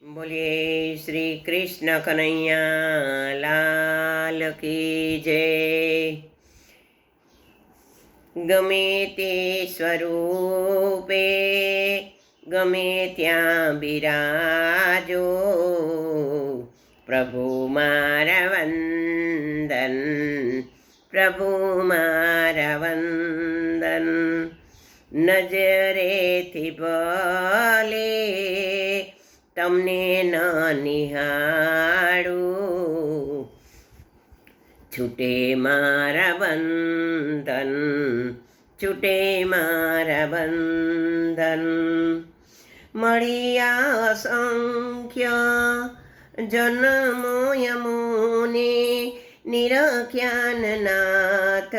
બોલીએ શ્રી કૃષ્ણ કનૈયા લાલ કી જય. ગમે તે સ્વરૂપે ગમે ત્યાં બિરાજો, પ્રભુ મારા વંદન, પ્રભુ મારા વંદન. નજરેથી ભલે તમને ન નિહાળું, છૂટે મારા બંધન, છૂટે મારા બંધન. મળ્યા અસંખ્ય જન્મો યમોને, નિરખ્યાન નાથ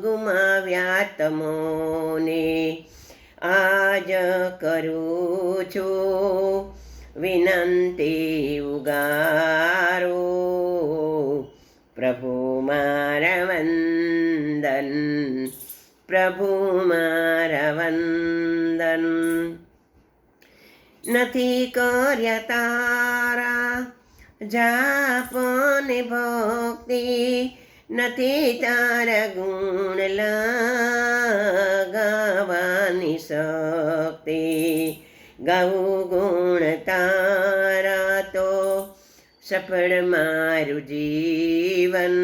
ગુમાવ્યા તમોને. આજ કરું છું વિનંતી ઉગારો, પ્રભુ મારા વંદન, પ્રભુ મારા વંદન. નથી કર્યા તારા જાપને ભક્તિ, નથી તારા ગુણ ગાવાની શક્તિ. ગાવું ગુણ તારા તો સફળ મારું જીવન,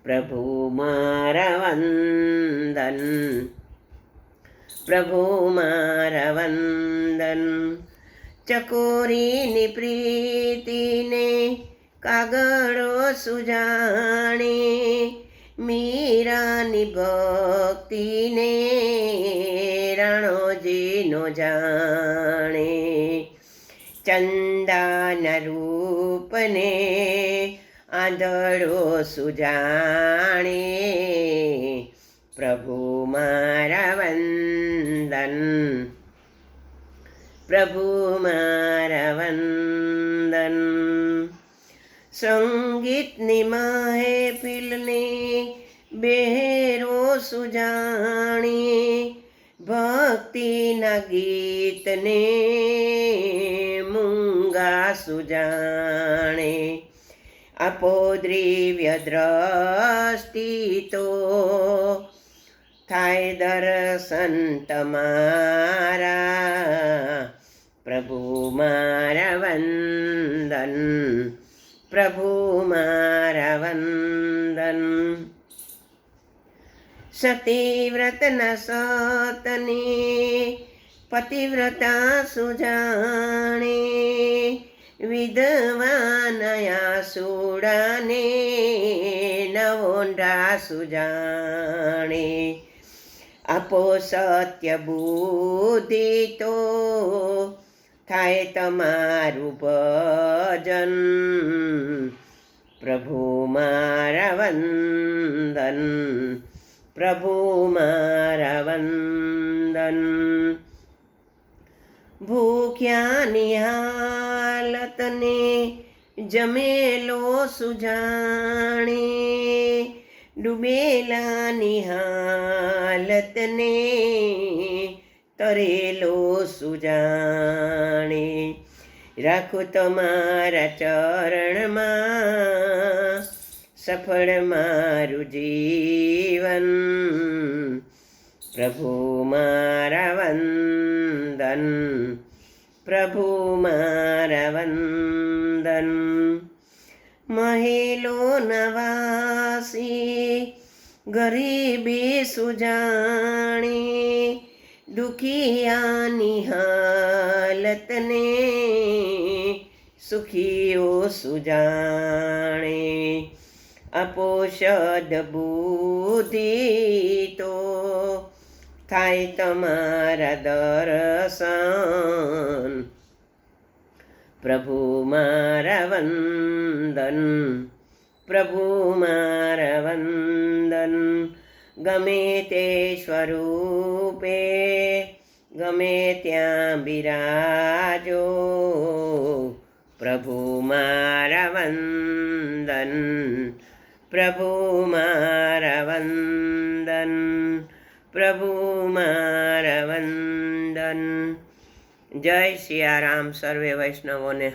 પ્રભુ મારા વંદન, પ્રભુ મારા વંદન. ચકોરીની પ્રીતિને કાગળો સુજાણે, મીરાની ભક્તિને રાણોજીનો જાણે. ચંદાના રૂપને આંધળો સુજાણે, પ્રભુ મારા વંદન, પ્રભુ મારા વંદન. સંગીતની મહેફિલને બેરો સુજાણી, ભક્તિના ગીતને મૂંગા સુજાણે. આપો દ્રવ્ય દ્રષ્ટિ તો થાય દર્શન તમારા, પ્રભુ મારા વંદન, પ્રભુ મારા વંદન. સતીવ્રતના સતને પતિવ્રતા સુજાણે, વિધવાનયા સુડાને નવોંઢા સુજાણે. આપો સત્ય બુદ્ધિ તો થાય તમારું ભજન, પ્રભુ મારા વંદન, પ્રભુ મારા વંદન. ભૂખ્યાની હાલતને જમેલો સુજાણે, ડૂબેલાની હાલતને તરેલો સુજાણે. રાખો તમારા ચરણમાં સફળ મારું જીવન, પ્રભુ મારા વંદન, પ્રભુ મારા વંદન. મહેલો નવાસી ગરીબી સુજાણી, દુખિયાની હાલતને સુખીઓ સુજાણે. આપો સદબુદ્ધિ તો થાય તમારા દર્શન, પ્રભુ મારા વંદન, પ્રભુ મારા વંદન. ગમે તે સ્વરૂપે ગમે ત્યાં બિરાજો, પ્રભુ મારા વંદન, પ્રભુ મારા વંદન, પ્રભુ મારા વંદન. જય સિયારામ સર્વે વૈષ્ણવોને.